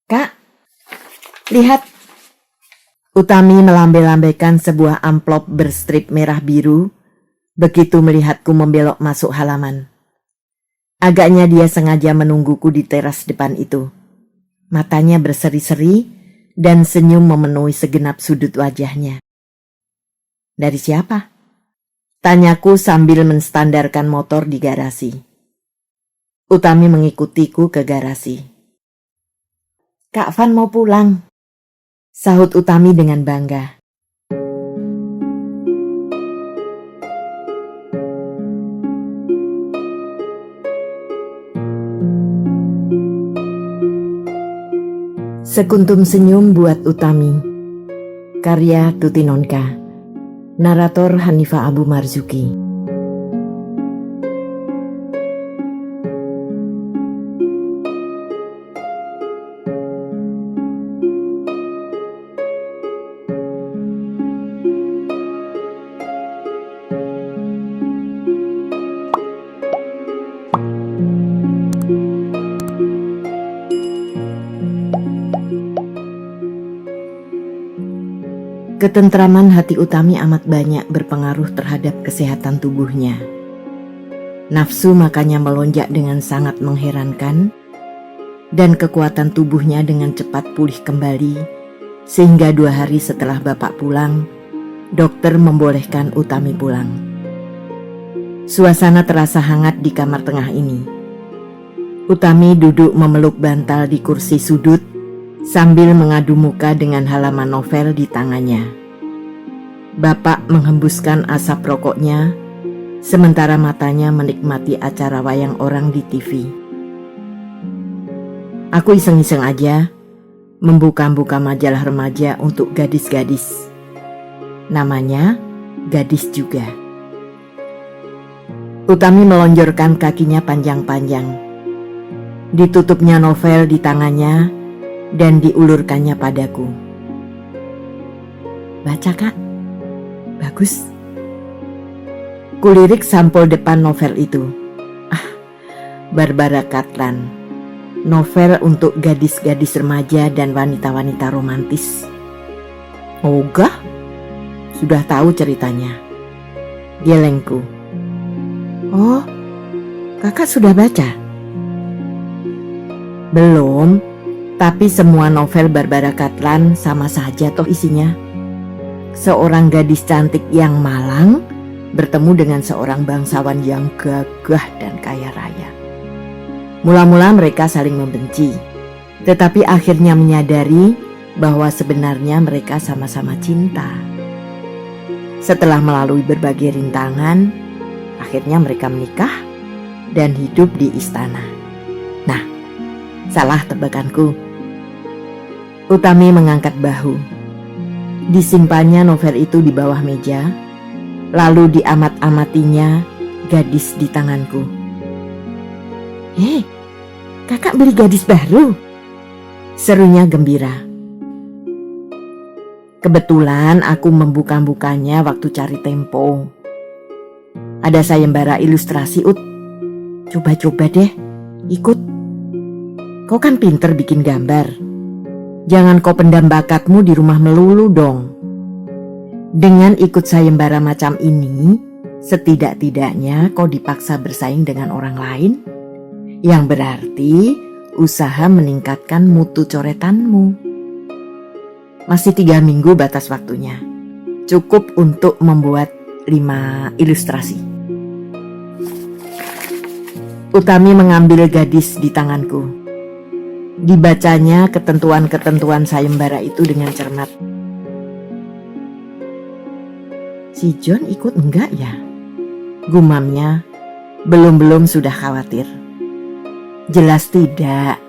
Kak, lihat. Utami melambai-lambaikan sebuah amplop berstrip merah biru begitu melihatku membelok masuk halaman. Agaknya dia sengaja menungguku di teras depan itu. Matanya berseri-seri dan senyum memenuhi segenap sudut wajahnya. Dari siapa? Tanyaku sambil menstandarkan motor di garasi. Utami mengikutiku ke garasi. Kak Van mau pulang, sahut Utami dengan bangga. Sekuntum senyum buat Utami. Karya Tuti Nonka. Narator Hanifah Abu Marzuki. Ketentraman hati Utami amat banyak berpengaruh terhadap kesehatan tubuhnya. Nafsu makannya melonjak dengan sangat mengherankan, dan kekuatan tubuhnya dengan cepat pulih kembali, sehingga 2 hari setelah bapak pulang, dokter membolehkan Utami pulang. Suasana terasa hangat di kamar tengah ini. Utami duduk memeluk bantal di kursi sudut, sambil mengadu muka dengan halaman novel di tangannya. Bapak menghembuskan asap rokoknya, sementara matanya menikmati acara wayang orang di TV. Aku iseng-iseng aja membuka-buka majalah remaja untuk gadis-gadis. Namanya Gadis juga. Utami melonjorkan kakinya panjang-panjang. Ditutupnya novel di tangannya dan diulurkannya padaku. Baca, Kak. Bagus. Kulirik sampul depan novel itu. Barbara Cartland. Novel untuk gadis-gadis remaja dan wanita-wanita romantis. Ogah? Sudah tahu ceritanya. Gelengku. Oh, kakak sudah baca? Belum. Tapi semua novel Barbara Cartland sama saja toh isinya. Seorang gadis cantik yang malang bertemu dengan seorang bangsawan yang gagah dan kaya raya. Mula-mula mereka saling membenci, tetapi akhirnya menyadari bahwa sebenarnya mereka sama-sama cinta. Setelah melalui berbagai rintangan, akhirnya mereka menikah dan hidup di istana. Nah, salah tebakanku. Utami mengangkat bahu. Disimpannya novel itu di bawah meja, lalu diamat-amatinya gadis di tanganku. Kakak beli gadis baru? Serunya gembira. Kebetulan aku membuka-bukanya waktu cari tempo. Ada sayembara ilustrasi, Ut. Coba-coba deh, ikut. Kau kan pinter bikin gambar. Jangan kau pendam bakatmu di rumah melulu dong. Dengan ikut sayembara macam ini, setidak-tidaknya kau dipaksa bersaing dengan orang lain, yang berarti usaha meningkatkan mutu coretanmu. Masih 3 minggu batas waktunya. Cukup untuk membuat 5 ilustrasi. Utami mengambil gadis di tanganku. Dibacanya ketentuan-ketentuan sayembara itu dengan cermat. Si John ikut enggak ya? Gumamnya, belum sudah khawatir. Jelas tidak.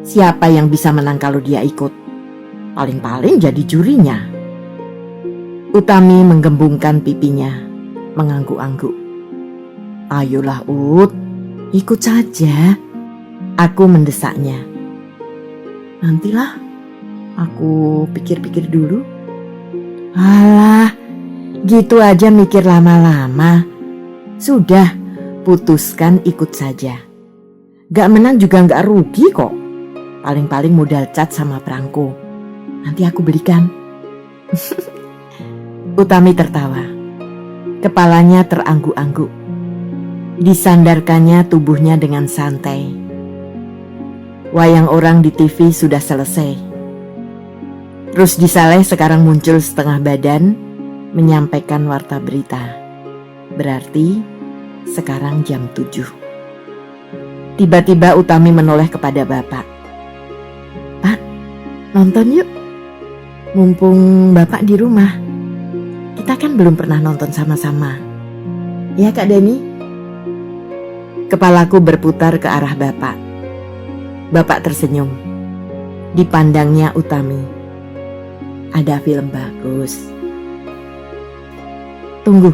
Siapa yang bisa menang kalau dia ikut? Paling-paling jadi jurinya. Utami menggembungkan pipinya, mengangguk-angguk. Ayolah Ut, ikut saja. Aku mendesaknya. Nantilah, aku pikir-pikir dulu. Alah, gitu aja mikir lama-lama. Sudah, putuskan ikut saja. Gak menang juga gak rugi kok. Paling-paling modal cat sama perangko. Nanti aku belikan. Utami tertawa. Kepalanya terangguk-angguk. Disandarkannya tubuhnya dengan santai. Wayang orang di TV sudah selesai. Rusdi Saleh sekarang muncul setengah badan menyampaikan warta berita. Berarti sekarang jam 7. Tiba-tiba Utami menoleh kepada bapak. Pak, nonton yuk. Mumpung bapak di rumah. Kita kan belum pernah nonton sama-sama. Ya Kak Deni? Kepalaku berputar ke arah bapak. Bapak tersenyum. Dipandangnya Utami. Ada film bagus. Tunggu,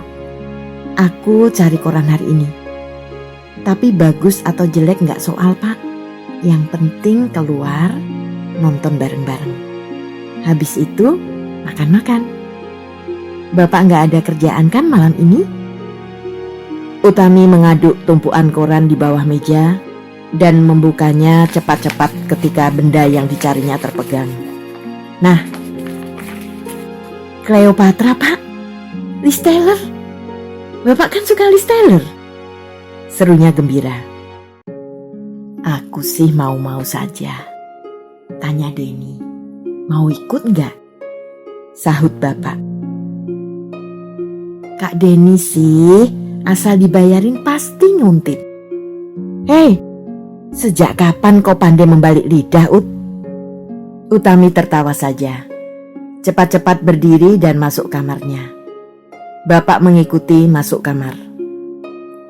aku cari koran hari ini. Tapi bagus atau jelek gak soal Pak. Yang penting keluar, nonton bareng-bareng. Habis itu makan-makan. Bapak gak ada kerjaan kan malam ini? Utami mengaduk tumpuan koran di bawah meja dan membukanya cepat-cepat ketika benda yang dicarinya terpegang. Nah, Cleopatra Pak, Liz Taylor. Bapak kan suka Liz Taylor. Serunya gembira. Aku sih mau-mau saja. Tanya Denny, mau ikut enggak? Sahut bapak. Kak Denny sih, asal dibayarin pasti nguntit. Hei, sejak kapan kau pandai membalik lidah, Ut? Utami tertawa saja. Cepat-cepat berdiri dan masuk kamarnya. Bapak mengikuti masuk kamar.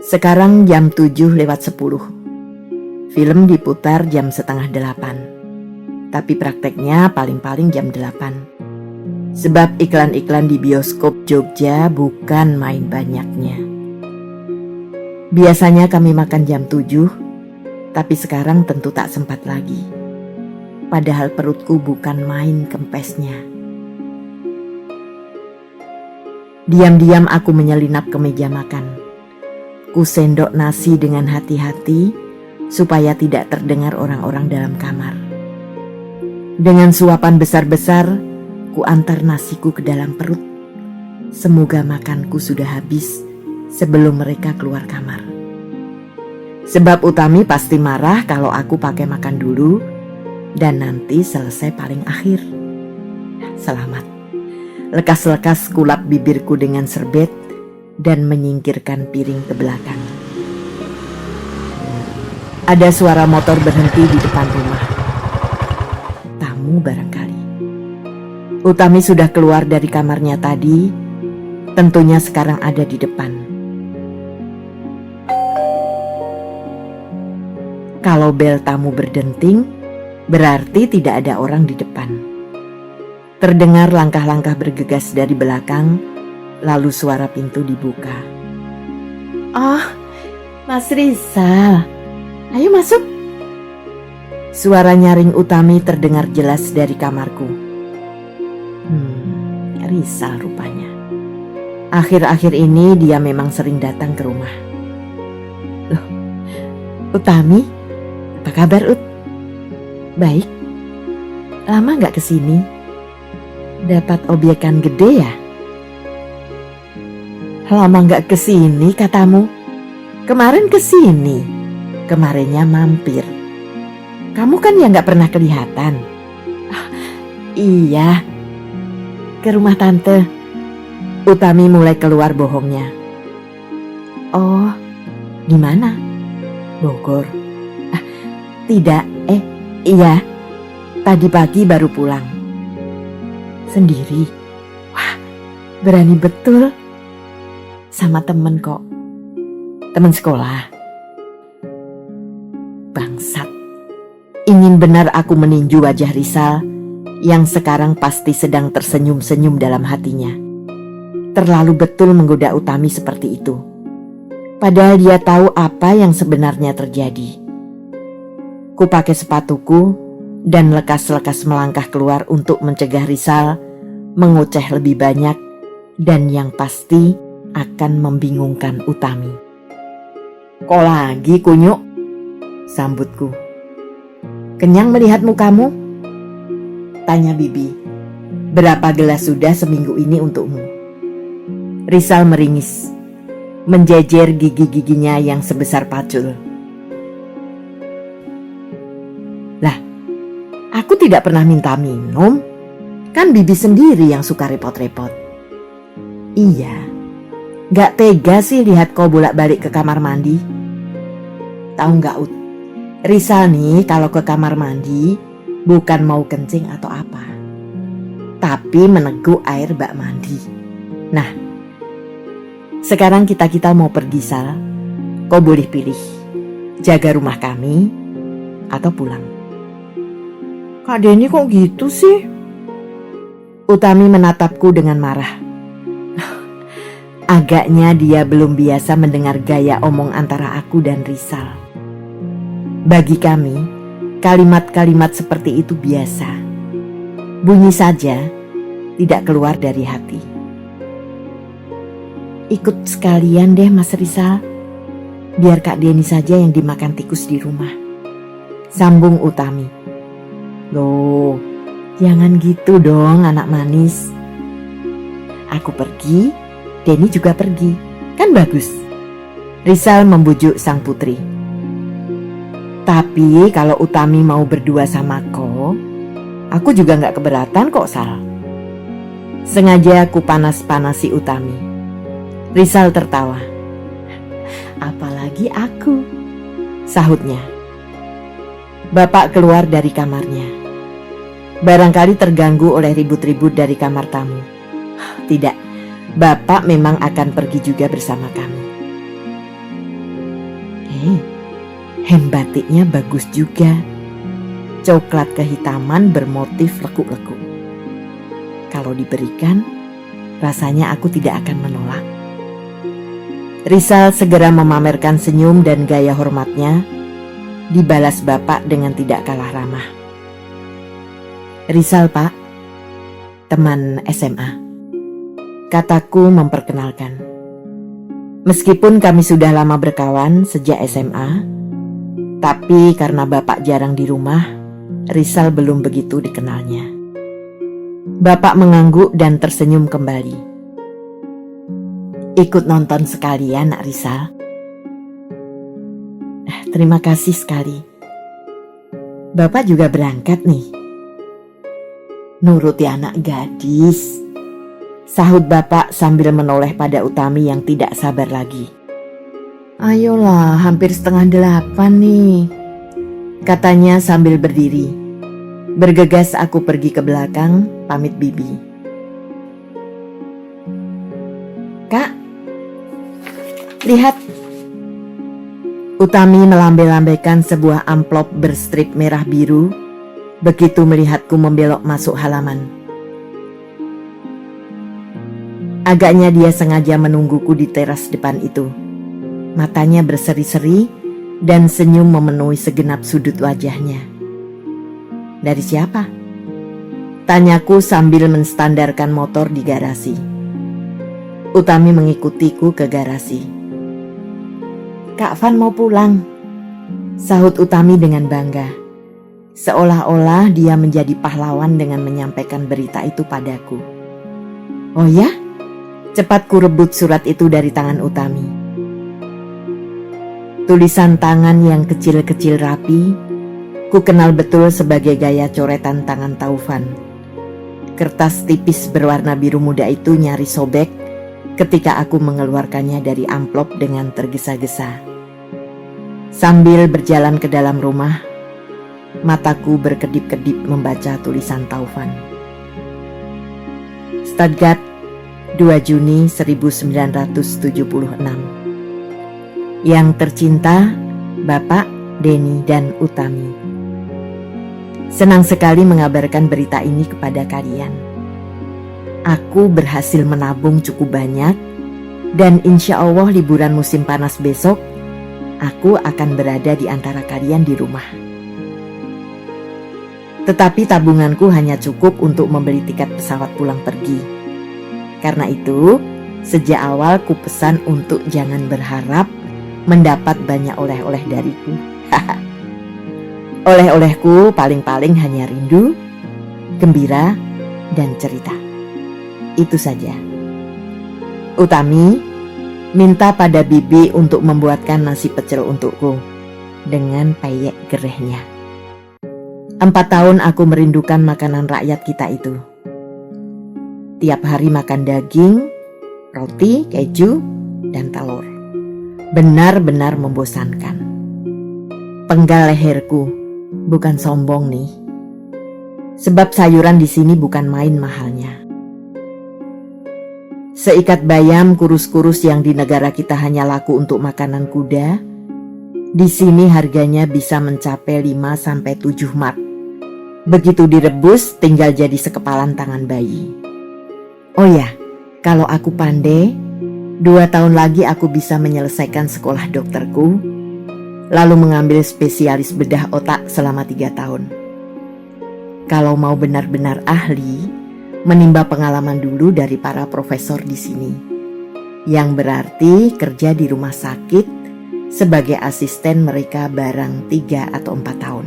Sekarang jam 7:10. Film diputar jam 7:30. Tapi prakteknya paling-paling jam 8. Sebab iklan-iklan di bioskop Jogja bukan main banyaknya. Biasanya kami makan jam 7, tapi sekarang tentu tak sempat lagi. Padahal perutku bukan main kempesnya. Diam-diam aku menyelinap ke meja makan. Ku sendok nasi dengan hati-hati supaya tidak terdengar orang-orang dalam kamar. Dengan suapan besar-besar, ku antar nasiku ke dalam perut. Semoga makanku sudah habis sebelum mereka keluar kamar. Sebab Utami pasti marah kalau aku pakai makan dulu dan nanti selesai paling akhir. Selamat. Lekas-lekas kulap bibirku dengan serbet dan menyingkirkan piring ke belakang. Ada suara motor berhenti di depan rumah. Tamu barangkali. Utami sudah keluar dari kamarnya tadi, tentunya sekarang ada di depan. Kalau bel tamu berdenting, berarti tidak ada orang di depan. Terdengar langkah-langkah bergegas dari belakang, lalu suara pintu dibuka. Oh, Mas Rizal, ayo masuk. Suara nyaring Utami terdengar jelas dari kamarku. Rizal rupanya. Akhir-akhir ini dia memang sering datang ke rumah. Loh, Utami, apa kabar Ut? Baik. Lama gak kesini? Dapat obyekan gede ya? Lama gak kesini katamu? Kemarin kesini. Kemarinnya mampir. Kamu kan yang gak pernah kelihatan. Iya, ke rumah tante. Utami mulai keluar bohongnya. Oh, di mana? Bogor. Tidak, iya. Tadi pagi baru pulang. Sendiri? Wah, berani betul. Sama temen kok. Temen sekolah. Bangsat. Ingin benar aku meninju wajah Rizal yang sekarang pasti sedang tersenyum-senyum dalam hatinya. Terlalu betul menggoda Utami seperti itu. Padahal dia tahu apa yang sebenarnya terjadi. Ku pakai sepatuku dan lekas-lekas melangkah keluar untuk mencegah Rizal mengoceh lebih banyak dan yang pasti akan membingungkan Utami. Kok lagi kunyuk? Sambutku. Kenyang melihat mukamu? Tanya Bibi. Berapa gelas sudah seminggu ini untukmu? Rizal meringis, menjejer gigi-giginya yang sebesar pacul. Lah, aku tidak pernah minta minum. Kan Bibi sendiri yang suka repot-repot. Iya, gak tega sih lihat kau bolak-balik ke kamar mandi. Tahu gak Ut, Rizal nih kalau ke kamar mandi bukan mau kencing atau apa, tapi meneguk air bak mandi. Nah, sekarang kita mau pergi Sal. Kau boleh pilih, jaga rumah kami atau pulang. Kak Denny kok gitu sih? Utami menatapku dengan marah. Agaknya dia belum biasa mendengar gaya omong antara aku dan Rizal. Bagi kami, kalimat-kalimat seperti itu biasa. Bunyi saja, tidak keluar dari hati. Ikut sekalian deh Mas Rizal. Biar Kak Denny saja yang dimakan tikus di rumah. Sambung Utami. Loh, jangan gitu dong anak manis. Aku pergi, Denny juga pergi. Kan bagus. Rizal membujuk sang putri. Tapi kalau Utami mau berdua sama kau, aku juga gak keberatan kok Sal. Sengaja aku panas-panasi Utami. Rizal tertawa. Apalagi aku, sahutnya. Bapak keluar dari kamarnya. Barangkali terganggu oleh ribut-ribut dari kamar tamu. Tidak, Bapak memang akan pergi juga bersama kami. Hem batiknya bagus juga. Coklat kehitaman bermotif lekuk-lekuk. Kalau diberikan, rasanya aku tidak akan menolak. Rizal segera memamerkan senyum dan gaya hormatnya, dibalas Bapak dengan tidak kalah ramah. Rizal Pak, teman SMA, kataku memperkenalkan. Meskipun kami sudah lama berkawan sejak SMA, tapi karena Bapak jarang di rumah, Rizal belum begitu dikenalnya. Bapak mengangguk dan tersenyum kembali. Ikut nonton sekalian Nak Rizal. Terima kasih sekali. Bapak juga berangkat nih. Nuruti anak gadis, sahut Bapak sambil menoleh pada Utami yang tidak sabar lagi. Ayolah, hampir 7:30 nih, katanya sambil berdiri. Bergegas aku pergi ke belakang, pamit Bibi. Kak, lihat. Utami melambai-lambaikan sebuah amplop berstrip merah biru begitu melihatku membelok masuk halaman. Agaknya dia sengaja menungguku di teras depan itu. Matanya berseri-seri dan senyum memenuhi segenap sudut wajahnya. Dari siapa? Tanyaku sambil menstandarkan motor di garasi. Utami mengikutiku ke garasi. Kak Van mau pulang, sahut Utami dengan bangga. Seolah-olah dia menjadi pahlawan dengan menyampaikan berita itu padaku. Oh ya? Cepat ku rebut surat itu dari tangan Utami. Tulisan tangan yang kecil-kecil rapi, ku kenal betul sebagai gaya coretan tangan Taufan. Kertas tipis berwarna biru muda itu nyaris sobek ketika aku mengeluarkannya dari amplop dengan tergesa-gesa. Sambil berjalan ke dalam rumah, mataku berkedip-kedip membaca tulisan Taufan. Stuttgart, 2 Juni 1976. Yang tercinta, Bapak, Denny, dan Utami. Senang sekali mengabarkan berita ini kepada kalian. Aku berhasil menabung cukup banyak, dan insya Allah liburan musim panas besok, aku akan berada di antara kalian di rumah. Tetapi tabunganku hanya cukup untuk membeli tiket pesawat pulang pergi. Karena itu, sejak awal ku pesan untuk jangan berharap mendapat banyak oleh-oleh dariku. Oleh-olehku paling-paling hanya rindu, gembira, dan cerita. Itu saja. Utami minta pada Bibi untuk membuatkan nasi pecel untukku dengan peyek gerehnya. 4 tahun aku merindukan makanan rakyat kita itu. Tiap hari makan daging, roti, keju, dan telur. Benar-benar membosankan. Penggal leherku, bukan sombong nih. Sebab sayuran di sini bukan main mahalnya. Seikat bayam kurus-kurus yang di negara kita hanya laku untuk makanan kuda, di sini harganya bisa mencapai 5-7 mat. Begitu direbus tinggal jadi sekepalan tangan bayi. Oh ya, kalau aku pandai, 2 tahun lagi aku bisa menyelesaikan sekolah dokterku, lalu mengambil spesialis bedah otak selama 3 tahun. Kalau mau benar-benar ahli, menimba pengalaman dulu dari para profesor di sini, yang berarti kerja di rumah sakit sebagai asisten mereka barang 3 atau 4 tahun.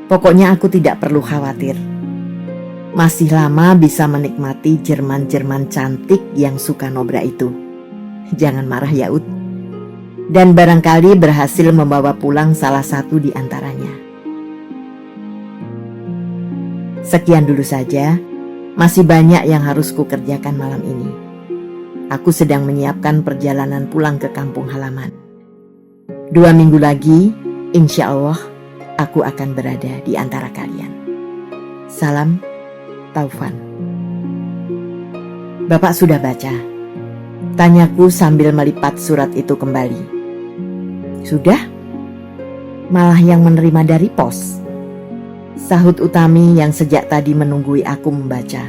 Pokoknya aku tidak perlu khawatir. Masih lama bisa menikmati Jerman-Jerman cantik yang suka nobra itu. Jangan marah ya Ut. Dan barangkali berhasil membawa pulang salah satu di antaranya. Sekian dulu saja. Masih banyak yang harus kukerjakan malam ini. Aku sedang menyiapkan perjalanan pulang ke kampung halaman. 2 minggu lagi, insya Allah, aku akan berada di antara kalian. Salam, Taufan. Bapak sudah baca? Tanyaku sambil melipat surat itu kembali. Sudah? Malah yang menerima dari pos? Sahut Utami yang sejak tadi menunggui aku membaca.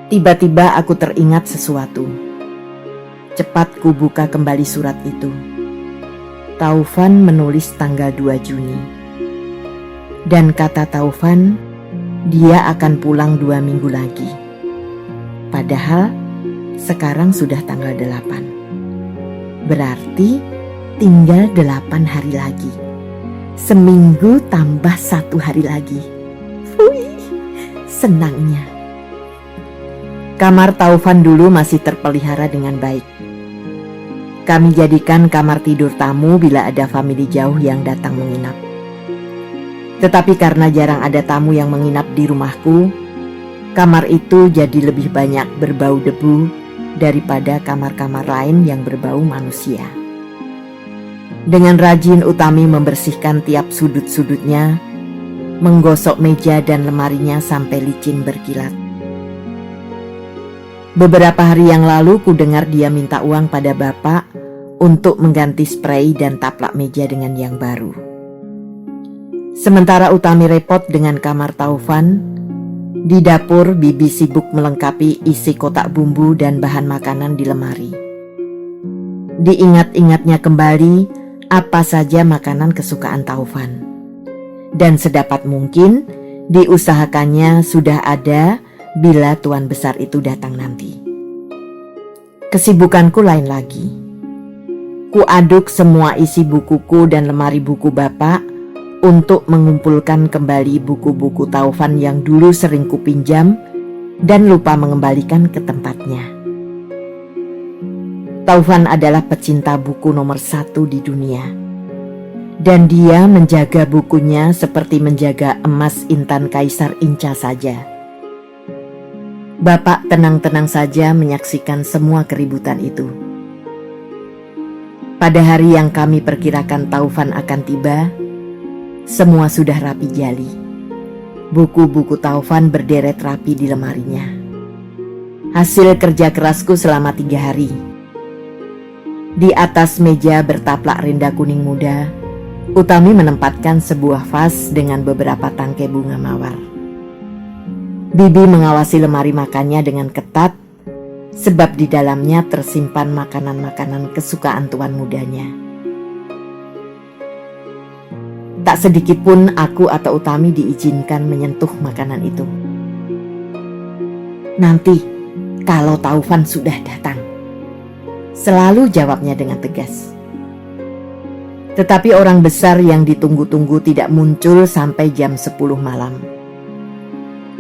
Tiba-tiba aku teringat sesuatu. Cepat ku buka kembali surat itu. Taufan menulis tanggal 2 Juni. Dan kata Taufan, dia akan pulang 2 minggu lagi. Padahal sekarang sudah tanggal 8. Berarti tinggal 8 hari lagi. Seminggu tambah 1 hari lagi. Wih, senangnya. Kamar Taufan dulu masih terpelihara dengan baik. Kami jadikan kamar tidur tamu bila ada famili jauh yang datang menginap. Tetapi karena jarang ada tamu yang menginap di rumahku, kamar itu jadi lebih banyak berbau debu daripada kamar-kamar lain yang berbau manusia. Dengan rajin Utami membersihkan tiap sudut-sudutnya, menggosok meja dan lemarinya sampai licin berkilat. Beberapa hari yang lalu ku dengar dia minta uang pada bapak untuk mengganti spray dan taplak meja dengan yang baru. Sementara Utami repot dengan kamar Taufan, di dapur Bibi sibuk melengkapi isi kotak bumbu dan bahan makanan di lemari. Diingat-ingatnya kembali apa saja makanan kesukaan Taufan. Dan sedapat mungkin diusahakannya sudah ada bila tuan besar itu datang nanti. Kesibukanku lain lagi. Ku aduk semua isi bukuku dan lemari buku bapak untuk mengumpulkan kembali buku-buku Taufan yang dulu sering kupinjam dan lupa mengembalikan ke tempatnya. Taufan adalah pecinta buku nomor 1 di dunia. Dan dia menjaga bukunya seperti menjaga emas intan Kaisar Inca saja. Bapak tenang-tenang saja menyaksikan semua keributan itu. Pada hari yang kami perkirakan Taufan akan tiba, semua sudah rapi jali. Buku-buku Taufan berderet rapi di lemarinya. Hasil kerja kerasku selama 3 hari. Di atas meja bertaplak renda kuning muda, Utami menempatkan sebuah vas dengan beberapa tangkai bunga mawar. Bibi mengawasi lemari makannya dengan ketat, sebab di dalamnya tersimpan makanan-makanan kesukaan tuan mudanya. Tak sedikit pun aku atau Utami diizinkan menyentuh makanan itu. Nanti, kalau Taufan sudah datang, selalu jawabnya dengan tegas. Tetapi orang besar yang ditunggu-tunggu tidak muncul sampai jam 10 malam.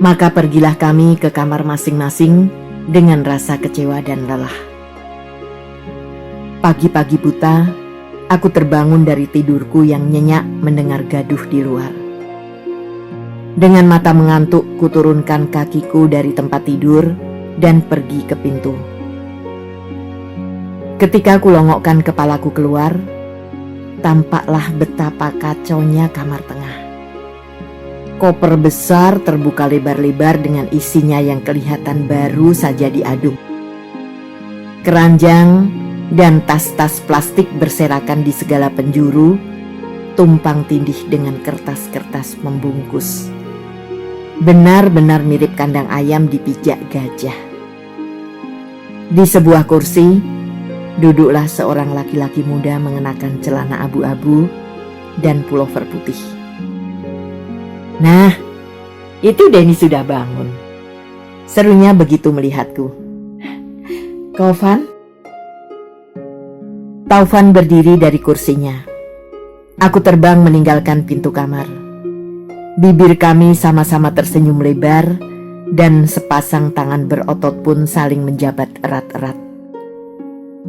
Maka pergilah kami ke kamar masing-masing dengan rasa kecewa dan lelah. Pagi-pagi buta, aku terbangun dari tidurku yang nyenyak mendengar gaduh di luar. Dengan mata mengantuk, kuturunkan kakiku dari tempat tidur dan pergi ke pintu. Ketika kulongokkan kepalaku keluar, tampaklah betapa kacaunya kamar tengah. Koper besar terbuka lebar-lebar dengan isinya yang kelihatan baru saja diaduk. Keranjang dan tas-tas plastik berserakan di segala penjuru, tumpang tindih dengan kertas-kertas membungkus. Benar-benar mirip kandang ayam dipijak gajah. Di sebuah kursi, duduklah seorang laki-laki muda mengenakan celana abu-abu dan pullover putih. Nah, itu Denny sudah bangun. Serunya begitu melihatku. Taufan? Taufan berdiri dari kursinya. Aku terbang meninggalkan pintu kamar. Bibir kami sama-sama tersenyum lebar dan sepasang tangan berotot pun saling menjabat erat-erat.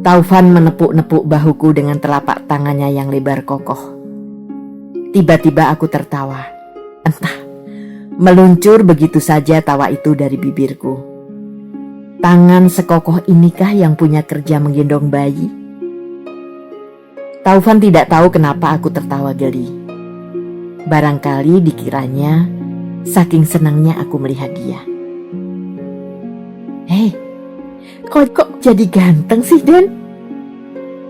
Taufan menepuk-nepuk bahuku dengan telapak tangannya yang lebar kokoh. Tiba-tiba aku tertawa. Entah, meluncur begitu saja tawa itu dari bibirku. Tangan sekokoh inikah yang punya kerja menggendong bayi? Taufan tidak tahu kenapa aku tertawa geli. Barangkali dikiranya saking senangnya aku melihat dia. Hei, kok jadi ganteng sih, Den?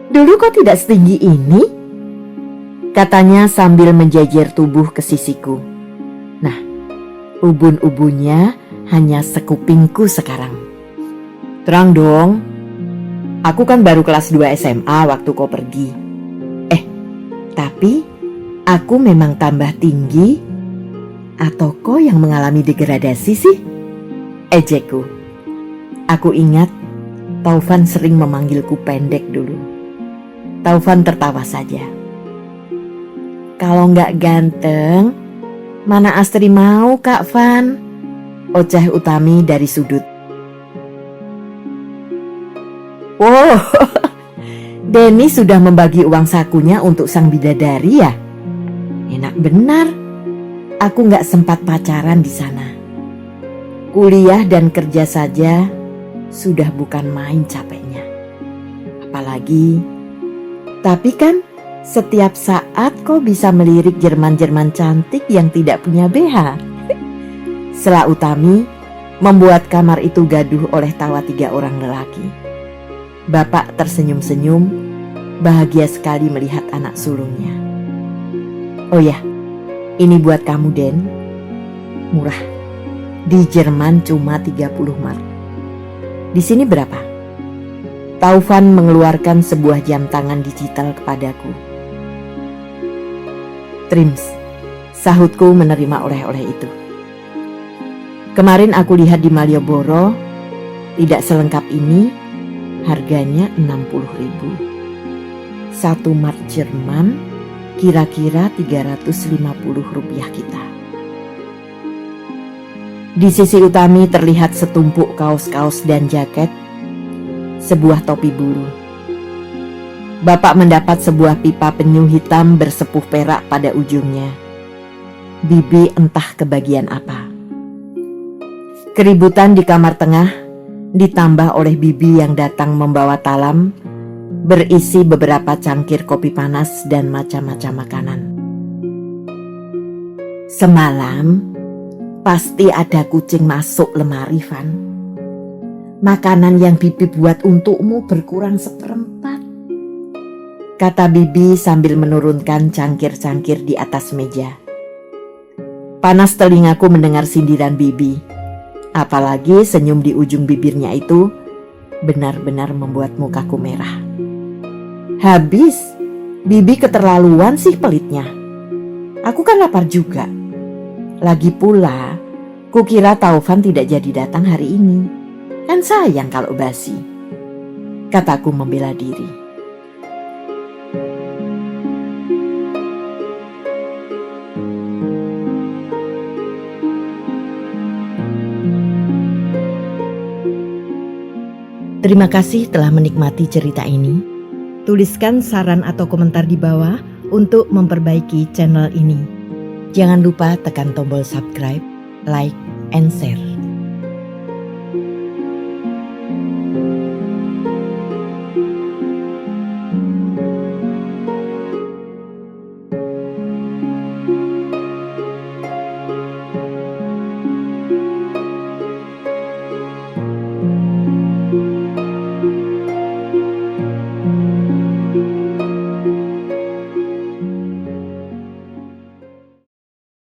Dulu kok tidak setinggi ini? Katanya sambil menjejer tubuh ke sisiku. Nah, ubun-ubunnya hanya sekupingku sekarang. Terang dong, aku kan baru kelas 2 SMA waktu kau pergi. Tapi aku memang tambah tinggi atau kau yang mengalami degradasi sih? Ejekku. Aku ingat Taufan sering memanggilku pendek dulu. Taufan tertawa saja. Kalau nggak ganteng, mana Astri mau, Kak Van? Oceh Utami dari sudut. Wow, Denny sudah membagi uang sakunya untuk sang bidadari ya? Enak benar. Aku nggak sempat pacaran di sana. Kuliah dan kerja saja sudah bukan main capeknya. Apalagi, tapi kan setiap saat kau bisa melirik Jerman-Jerman cantik yang tidak punya BH. Sela Utami membuat kamar itu gaduh oleh tawa 3 orang lelaki. Bapak tersenyum-senyum, bahagia sekali melihat anak sulungnya. Oh ya, ini buat kamu, Den. Murah. Di Jerman cuma 30 mark. Di sini berapa? Taufan mengeluarkan sebuah jam tangan digital kepadaku. Trims, sahutku menerima oleh-oleh itu. Kemarin aku lihat di Malioboro, tidak selengkap ini, harganya 60.000. 1 mark Jerman, kira-kira 350 rupiah kita. Di sisi Utami terlihat setumpuk kaos-kaos dan jaket, sebuah topi bulu. Bapak mendapat sebuah pipa penyu hitam bersepuh perak pada ujungnya. Bibi entah kebagian apa. Keributan di kamar tengah ditambah oleh Bibi yang datang membawa talam berisi beberapa cangkir kopi panas dan macam-macam makanan. Semalam pasti ada kucing masuk lemari, Van. Makanan yang Bibi buat untukmu berkurang seperempat, kata Bibi sambil menurunkan cangkir-cangkir di atas meja. Panas telingaku mendengar sindiran Bibi. Apalagi senyum di ujung bibirnya itu benar-benar membuat mukaku merah. Habis, Bibi keterlaluan sih pelitnya. Aku kan lapar juga. Lagi pula, kukira Taufan tidak jadi datang hari ini. Kan sayang kalau basi, kataku membela diri. Terima kasih telah menikmati cerita ini. Tuliskan saran atau komentar di bawah untuk memperbaiki channel ini. Jangan lupa tekan tombol subscribe, like, and share.